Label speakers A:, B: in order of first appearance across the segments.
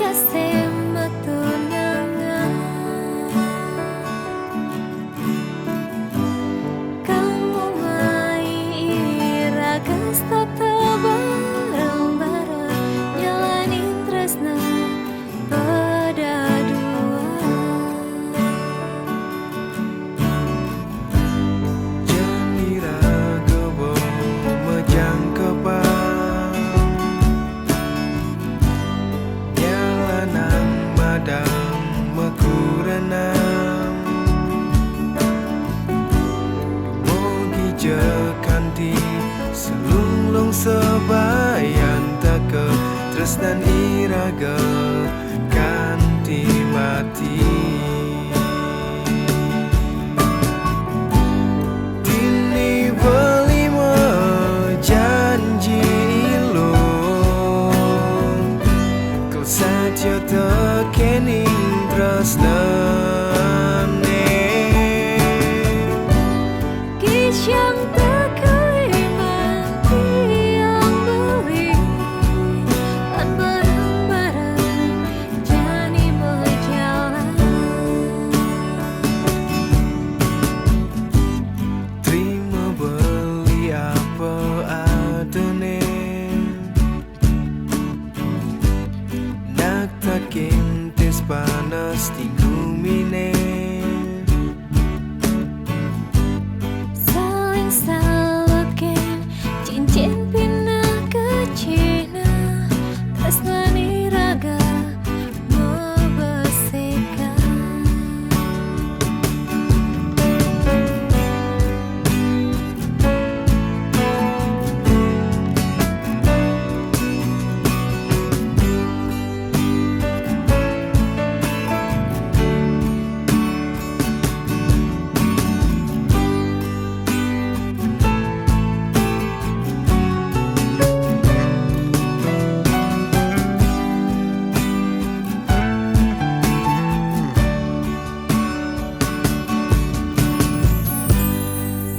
A: kasih tunangan. Kamu mai iragas tata bareng-bareng jalanin tresna pada dua.
B: Jani raga mejang kepang jalanan madang mekurenang mogi jekanti selunglung sebayan teke tresnan iraga kanti mati. Dini belima janji lo kau saja tekening tresnane
A: Kisyang terkeiman tiang beli lan bareng-bareng jani berjalan.
B: terima beli apa adane nak takin tes panas di gumine
A: Saling salukin cincin pina ke Cina tresnani raga membesikan.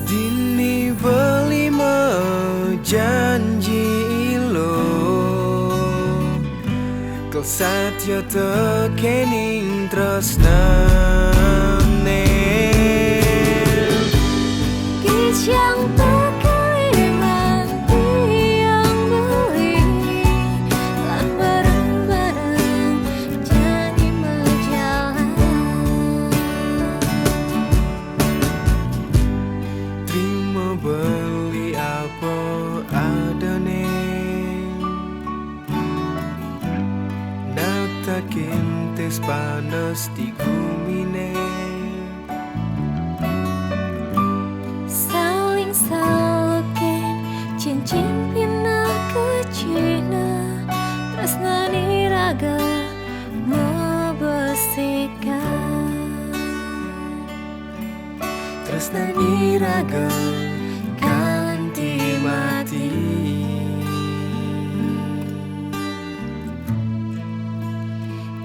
B: Dini belima janji lo kau satya tekening tresnane
A: Kisyang terkeiman tiang beli lan bareng-bareng jani berjalan.
B: terima beli apa adane nak takin tes panas di gumine
A: Saling salukin cincin pina ke Cina tresnani raga membesikan.
B: tresnani raga ganti mati.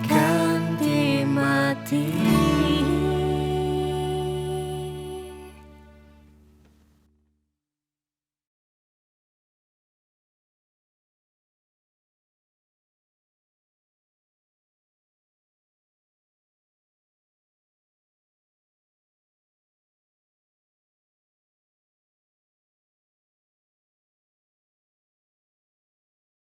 B: Ganti mati.